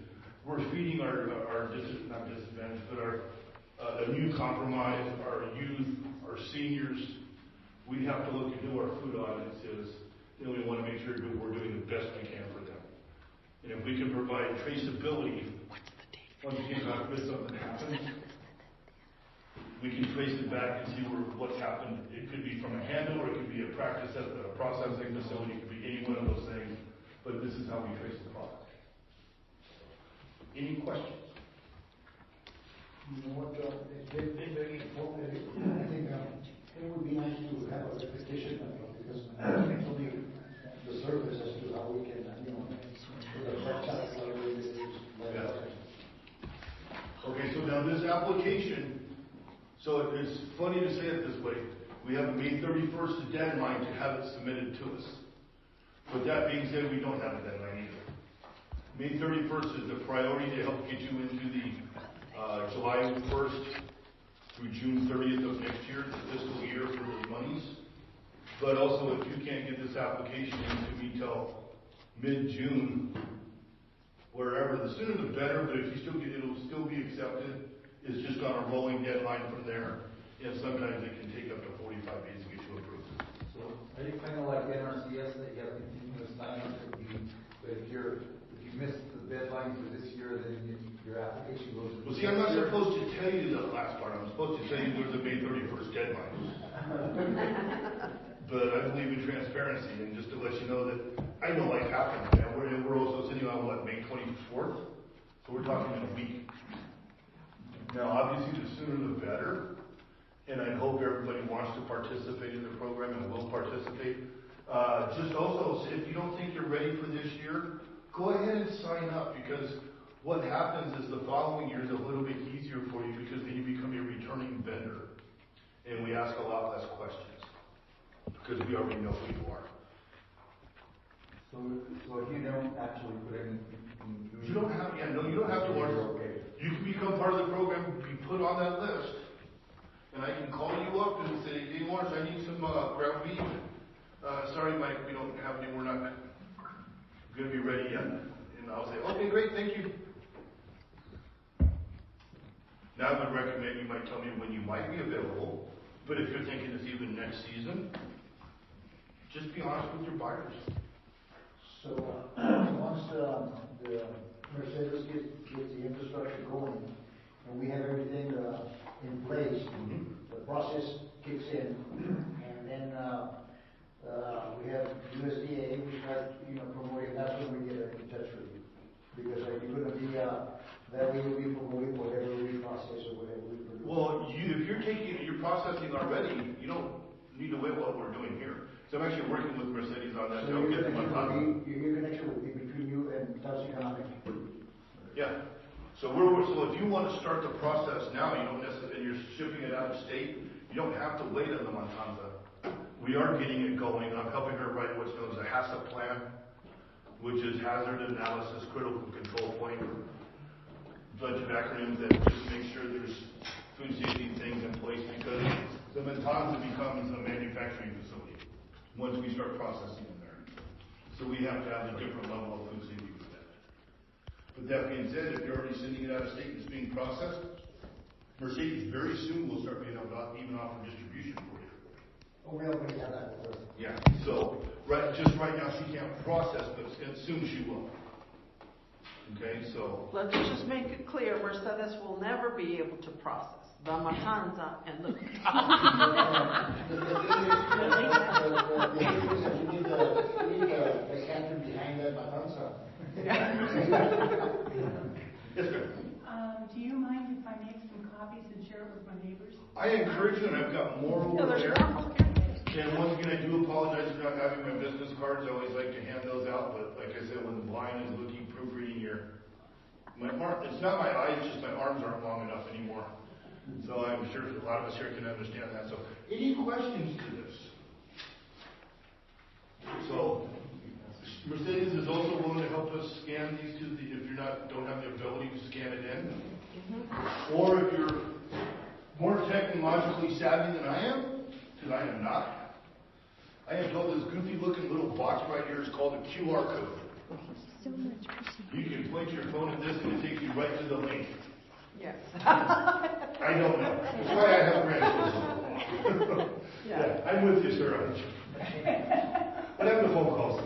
we're feeding our not disadvantaged, but our immune-compromised, our youth, our seniors. We have to look at who our food audience is, and we want to make sure that we're doing the best we can for them. And if we can provide traceability, once again, God forbid something happens, we can trace it back and see what's happened. It could be from a handle, or it could be a practice at a processing facility. It could be any one of those things. But this is how we trace the product. Any questions? You know what, it's been very informative. I think it would be nice to have a repetition of it, because it's only the surface as to how we can, with the website, whatever it is. Okay, so now this application, so it's funny to say it this way. We have a May 31st deadline to have it submitted to us. But that being said, we don't have a deadline either. May 31st is the priority to help get you into the July 1st through June 30th of next year, the fiscal year for those monies. But also, if you can't get this application into me till mid-June, wherever, the sooner the better, but if you still get it, it'll still be accepted. It's just on a rolling deadline from there. And sometimes it can take up to 45 days to get you approved. So are you kind of like NRCS that you have continuous sign-up? But if you miss the deadline for this year, then your application goes. Well, see, I'm not supposed to tell you the last part. I'm supposed to tell you there's a May 31st deadline. But I believe in transparency, and just to let you know that I know life happens, man. We're also sitting on what, May 24th? So we're talking in a week. Now, obviously, the sooner the better. And I hope everybody wants to participate in the program and will participate. Just also, if you don't think you're ready for this year, go ahead and sign up, because what happens is the following year is a little bit easier for you, because then you become a returning vendor. And we ask a lot less questions, because we already know who you are. So if you don't actually put any. You don't have, you don't have to learn. Okay. You can become part of the program, be put on that list. And I can call you up and say, hey, Lawrence, I need some ground beef. Sorry, Mike, we don't have any. We're not going to be ready yet. And I'll say, okay, great, thank you. Now I would recommend you might tell me when you might be available. But if you're thinking it's even next season, just be honest with your buyers. So once the Mercedes gets the infrastructure going, and we have everything in place, the process kicks in, and then we have USDA, we start promoting. That's when we get in touch with you, because you're going to be that we will be promoting whatever we process or whatever we produce. Well, if you're processing already, you don't need to wait what we're doing here. So I'm actually working with Mercedes on that. So your connection will be between you and Taos Economic. Yeah. So if you want to start the process now, you don't necessarily, and you're shipping it out of state, you don't have to wait on the Matanza. We are getting it going. I'm helping her write what's known as a HACCP plan, which is Hazard Analysis Critical Control Point. A bunch of acronyms that just make sure there's food safety things in place, because the Matanza becomes a manufacturing facility once we start processing in there. So we have to have a different level of food safety for that. But that being said, if you're already sending it out of state and it's being processed, Mercedes very soon will start being able to even offer distribution for you. Oh, we already have that. Yeah. So right now she can't process, but soon she will. Okay, so Let's just make it clear, Mercedes will never be able to process the Matanza and the The thing is, you need the captain behind that Matanza. yes, ma'am. Do you mind if I make some copies and share it with my neighbors? I encourage you, and I've got more over there. And once again, I do apologize for not having my business cards. I always like to hand those out, but like I said, when the blind is looking, proofreading here, it's not my eyes, it's just my arms aren't long enough anymore. So I'm sure a lot of us here can understand that. So any questions to this? So Mercedes is also willing to help us scan these if you don't have the ability to scan it in. Or if you're more technologically savvy than I am, because I am not, I am told this goofy looking little box right here is called a QR code. You can point your phone at this and it takes you right to the link. Yes. I don't know. That's why I have grandchildren. Yeah, I'm with you, sir. But I have the phone calls.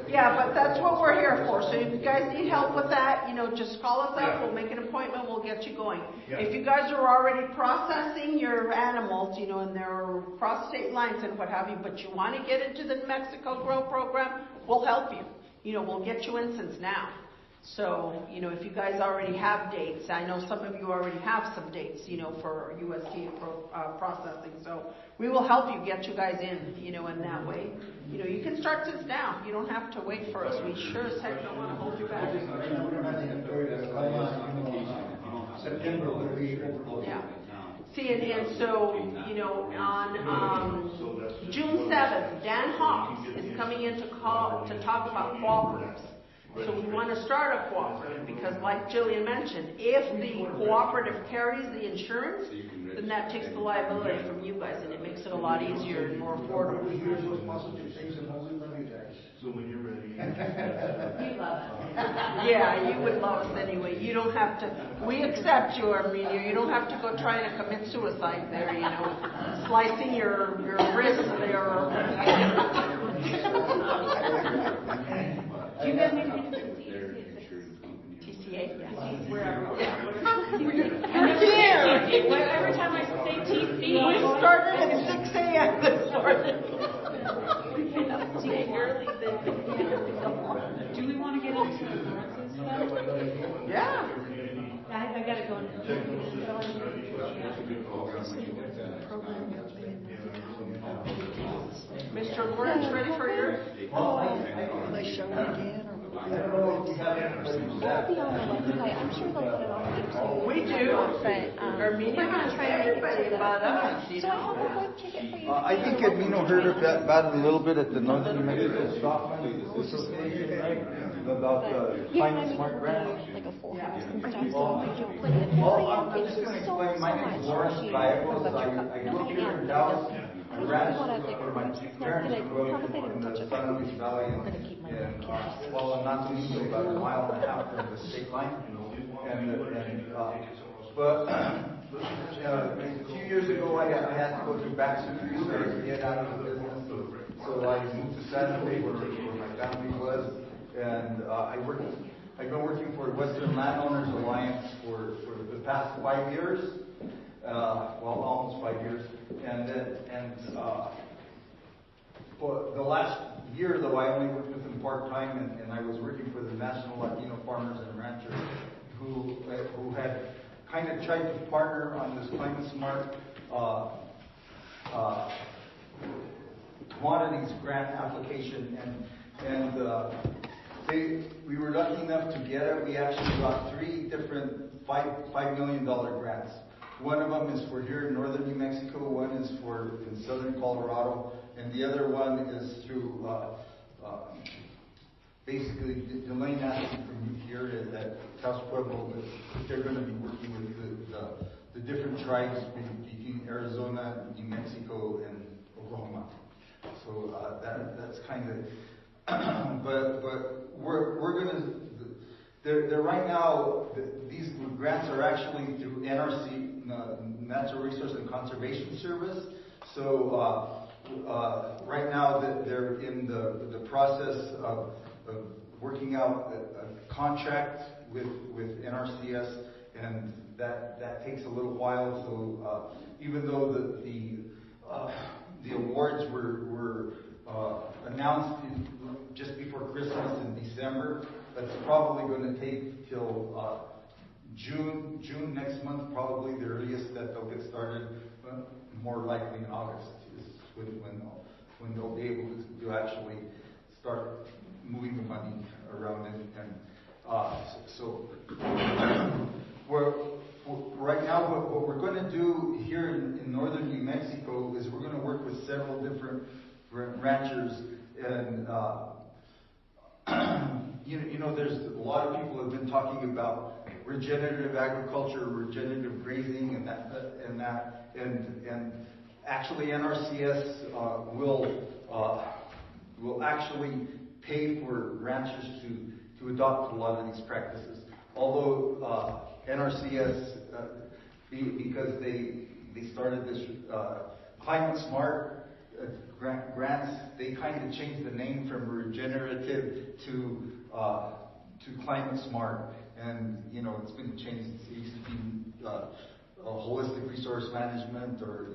Yeah, but that's what we're here for. So if you guys need help with that, just call us up. Yeah. We'll make an appointment. We'll get you going. Yeah. If you guys are already processing your animals, and they're cross state lines and what have you, but you want to get into the Mexico Grow program, we'll help you. We'll get you in since now. So, if you guys already have dates, I know some of you already have some dates, for UST processing. So we will help you get you guys in, in that way. You can start this now. You don't have to wait for us. We sure as heck don't want to hold you back. September will be overloaded. Yeah. See, and so, on June 7th, Dan Hawks is coming in to talk about cooperatives. So we want to start a cooperative because, like Jillian mentioned, if the cooperative carries the insurance, then that takes the liability from you guys, and it makes it a lot easier and more affordable. So when you're ready. We love it. Yeah, you would love us anyway. You don't have to. We accept you, Armenia. You don't have to go trying to commit suicide there. Slicing your wrist there. Do you guys need to TCA? Yes. Wherever. Here. Every time I say TC. We started at 6 a.m. this morning. Do we want to get into Lawrence's stuff? Yeah. I gotta go now. Mr. Lawrence, ready for your? Will they show it again, or will I don't know if you have it'll be on the website? I'm sure they'll put it on YouTube. We do. But Armenia we're has gonna try to make it everybody to the. but us. So I have a web ticket for you. I think Edmino heard about it a little bit at the Northern New Mexico Softline Association, right? About climate smart grants. Like a full house and stuff, so you'll put it. Well, I'm just going to explain. My name is Lawrence Gallegos. I grew up here in Dallas. I ran for my parents grew up in the San Luis Valley, and well, I'm not too easy, about a mile and a half from the state line. But a few years ago, I had to go through back surgery, so I had to get out of the business. So I moved to Santa Fe, where my family was, and I've been working for Western Landowners Alliance for the past 5 years. Well, almost 5 years, and for the last year, though, I only worked with them part-time, and I was working for the National Latino Farmers and Ranchers, who had kind of tried to partner on this climate smart commodities grant application, and we were lucky enough to get it. We actually got 3 different $5 million grants. One of them is for here in northern New Mexico, one is for in southern Colorado, and the other one is through basically Delane asked from here at Taos Pueblo that they're going to be working with the different tribes between Arizona, New Mexico, and Oklahoma. So that's kind of, but we're going to. They're right now, these grants are actually through NRC, Natural Resource and Conservation Service. So right now they're in the process of working out a contract with NRCS, and that takes a little while. So even though the awards were announced just before Christmas in December, that's probably going to take till June next month, probably the earliest that they'll get started. More likely in August is when they'll be able to actually start moving the money around, and so right now what we're going to do here in northern New Mexico is we're going to work with several different ranchers, and there's a lot of people have been talking about regenerative agriculture, regenerative grazing, and actually NRCS will actually pay for ranchers to adopt a lot of these practices. Although NRCS, because they started this climate smart grants, they kind of changed the name from regenerative to climate smart, and it's been changed. It used to be holistic resource management, or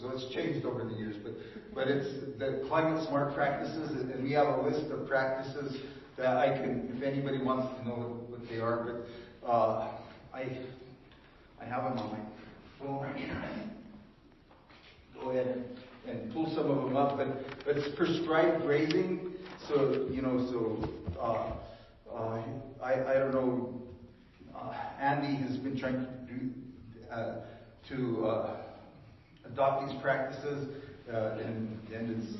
so it's changed over the years. But it's the climate smart practices, and we have a list of practices that I can, if anybody wants to know what they are. But I have them on my phone right here. Go ahead and pull some of them up. But it's prescribed grazing. So I don't know. Andy has been trying to adopt these practices, and it's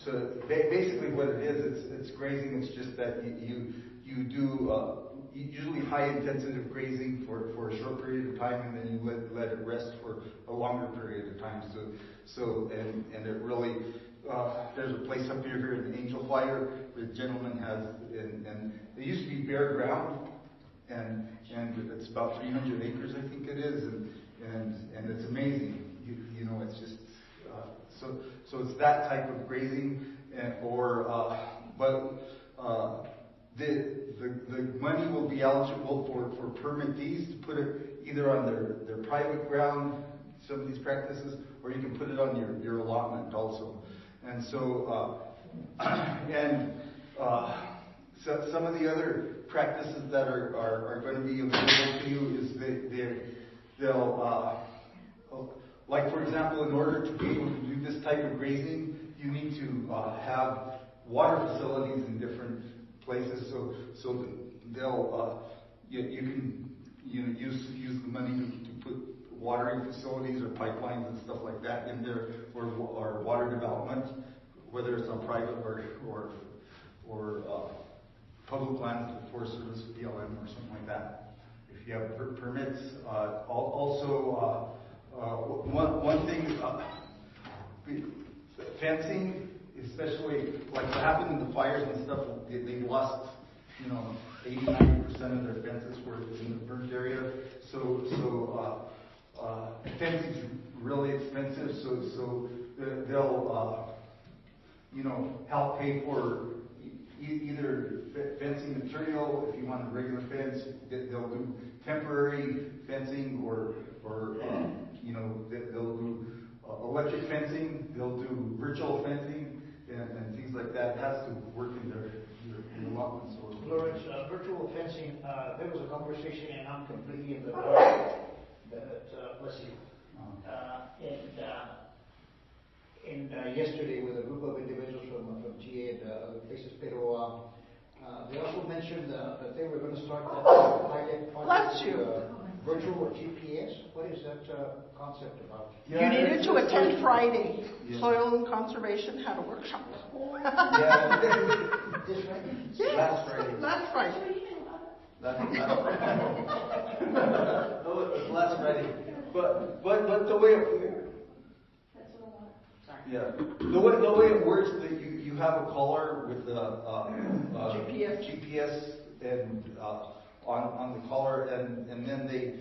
so basically what it is. It's grazing. It's just that you do usually high intensive grazing for a short period of time, and then you let it rest for a longer period of time. So it really there's a place up here in Angel Fire where the gentleman has, and it used to be bare ground. And it's about 300 acres, I think it is, and it's amazing. It's just so it's that type of grazing, but the money will be eligible for permittees to put it either on their private ground, some of these practices, or you can put it on your allotment also. And so so some of the other practices that are going to be available to you is they'll like, for example, in order to be able to do this type of grazing, you need to have water facilities in different places. So they'll you can use the money to put watering facilities or pipelines and stuff like that in there, or water development, whether it's on private or public lands, the Forest Service, BLM, or something like that. If you have permits, also one thing, fencing, especially like what happened in the fires and stuff. They lost 80-90% of their fences were in the burnt area. So fencing is really expensive. So they'll help pay for either fencing material. If you want a regular fence, they'll do temporary fencing, or they'll do electric fencing. They'll do virtual fencing and things like that. It has to work in their allotments. Lawrence, virtual fencing. There was a conversation, and I'm completely in the dark. Bless you. And yesterday with a group of individuals from GA and other places, pero they also mentioned that they were going to start that pilot project, virtual GPS. What is that concept about? Yeah, you needed to attend Friday. Yeah. Soil and Conservation had a workshop. Yeah. This Friday? Yes. Last Friday. Last Friday. No, it was last Friday. But the way it the way it works, that you have a collar with GPS and on the collar, and then they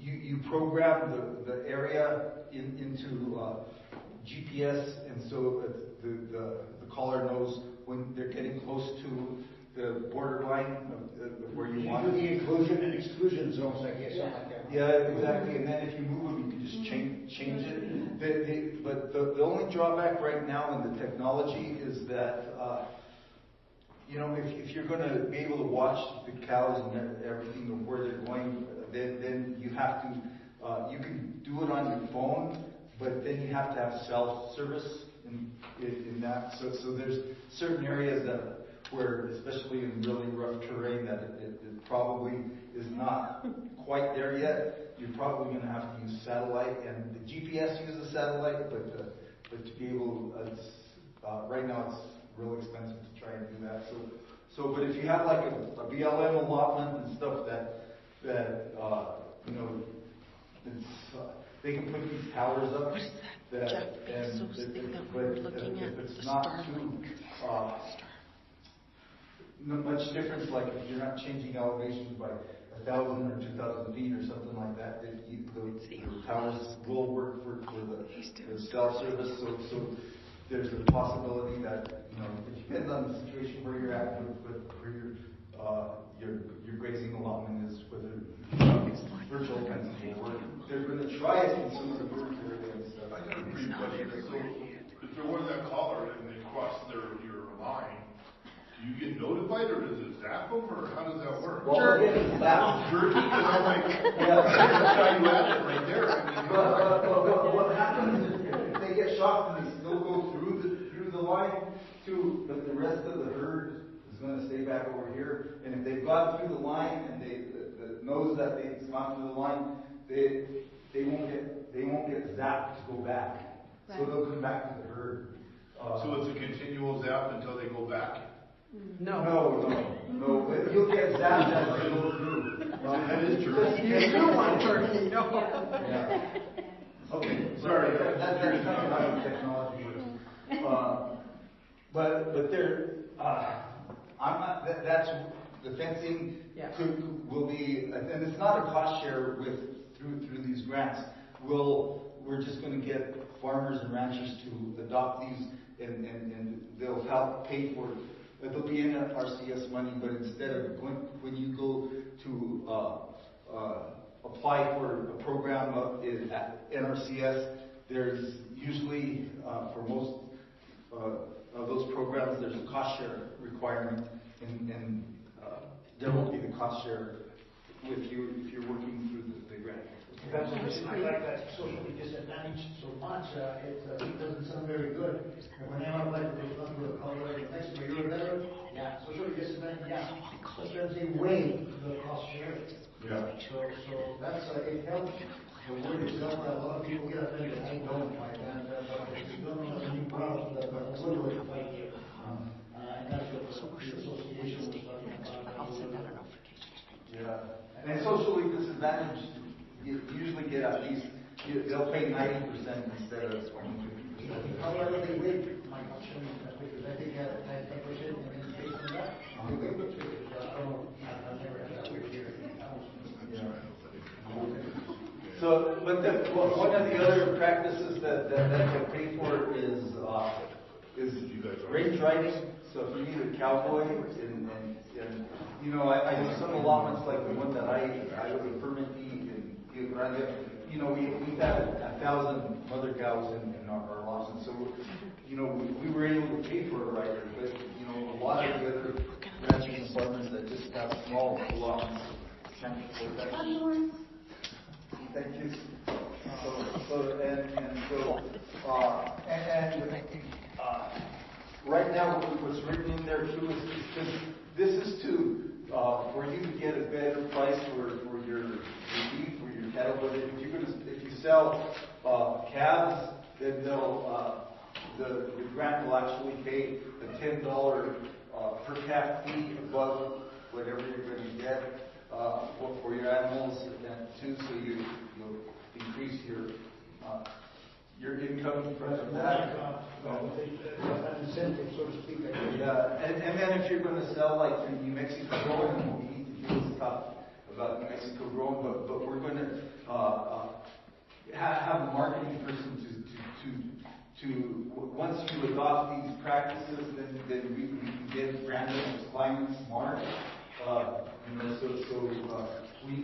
you program the area into GPS, and so the collar knows when they're getting close to the borderline of where you want the inclusion and exclusion zones, I guess. Yeah. Like that. Yeah, exactly. And then if you move them, you can just change it. But the only drawback right now in the technology is that if you're going to be able to watch the cows and everything of where they're going, then you have to you can do it on your phone, but then you have to have self-service in that. So there's certain areas where, especially in really rough terrain, that it probably is not quite there yet. You're probably going to have to use satellite, and the GPS uses satellite, but to be able, right now it's real expensive to try and do that. So, but if you have like a BLM allotment and stuff that it's they can put these towers up. Jeff Bezos thing that we were looking at, it's the not Starlink. Not much difference, like if you're not changing elevations by 1,000 or 2,000 feet or something like that, the towers will work for the cell service. So there's a possibility that it depends on the situation where you're at, but where your grazing allotment is, whether first opens. They're gonna try it in some of the bird area and stuff. I got a brief question. So if they're wearing that collar and they cross your line, do you get notified or does it zap them or how does that work? Well, again, that, Jerky, because I'm like, yeah. that's how you add it right there. I mean, But what happens is if they get shocked and they still go through the line too, but the rest of the herd is gonna stay back over here. And if they've gone through the line and the knows that they've gone through the line, they won't get zapped to go back. Right. So they'll come back to the herd. so it's a continual zap until they go back? No. You'll get zapped as they go through. That is true. You still want turkey, Yeah. Okay, sorry, that's not how technology works. But there, I'm not, that's, the fencing will be, and it's not a cost share through these grants. We're just gonna get farmers and ranchers to adopt these and they'll help pay for it. It'll be in RCS money, but instead of when you go to apply for a program at NRCS, there's usually for most of those programs there's a cost share requirement, and there won't be the cost share if you're working through the grant. That's the reason I like that socially disadvantaged so much. It doesn't sound very good. And when I apply for those funds with a Colorado New Mexico, you're a veteran? Yeah. Socially disadvantaged? Yeah. Sometimes they waive the cost share. Yeah. So that's, it helps. The word itself, a lot of people get offended. I don't, my friend. But if you don't know the new problem, that we're going to fight here. And that's what the association was talking about. Yeah. And socially disadvantaged, you usually get at least, they'll pay 90% instead of 50%. How are they waive? Mike, I'll show you that because I think at 10% and then based on that, they waive it. I don't know, I've never had that waive here. So, but one of the other practices that they pay for is range riding. So if you need a cowboy and you know, I do some allotments like the one that I would have permittee and you know, we've had 1,000 mother cows in our allotments. So, you know, we were able to pay for a rider, but, you know, a lot of the other ranchers and farmers that just have small allotments can't afford that. Thank you. Right now, what's written in there too is this is to for you to get a better price for your beef or your cattle. But if you sell calves, then the grant will actually pay a $10 per calf fee above whatever you're going to get for your animals and too. So you'll increase your income from that. An incentive, so to speak. Yeah, and then if you're going to sell like in New Mexico growing, we need to do this stuff about New Mexico growing, but we're going to have a marketing person to once you adopt these practices, then we can get branded as climate smart. You know, so we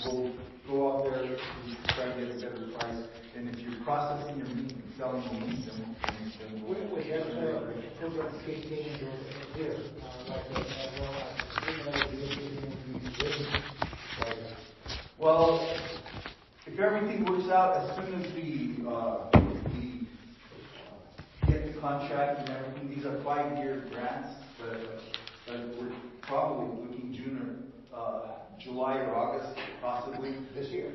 will go out there to try to get a better price. And if you're processing your meat and selling the meat, then we'll get a program here. Well, if everything works out, as soon as we get the contract and everything, these are 5-year grants, but we're probably looking June or July or August, possibly. This year.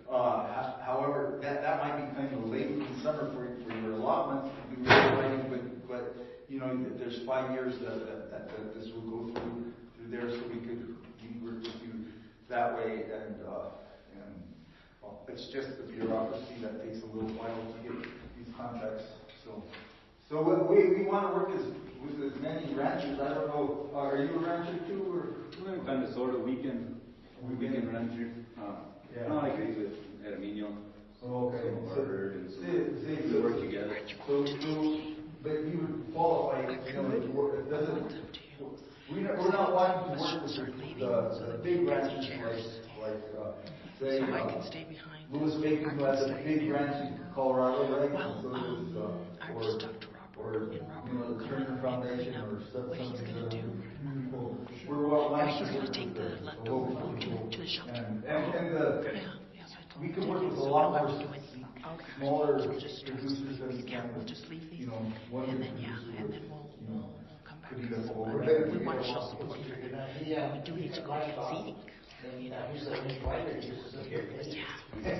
However, that might be kind of late in the summer for your allotment to do writing, but you know, there's 5 years that this will go through there, so we work with you that way, and well, it's just the bureaucracy that takes a little while to get these contracts. So we want to work with as many ranchers. I don't know, are you a rancher too, or? We're kind of sort of weekend rancher. Not like we with Herminio. Oh, okay. So we work together. So, but you would qualify, you know, it doesn't, we're not wanting to work with the big ranches like, say, So I can stay behind. Louis Bacon, who has a big ranch in Colorado, right? Well, So does, I just talked to Robert, and Robert the Turner Foundation or stuff. what he's gonna do. We're wanting He's to gonna work take with the the local leftover food people. to the shelter. And Yeah, yeah, so I told we him can to work do with it. a So lot you know more what, he went, okay, smaller so we'll just producers than yeah, we'll just leave these, one and of then, the yeah, producers and would, then we'll come back. could either So, over- we want to shelter the people. We do need to go get seating, you know, so, yeah.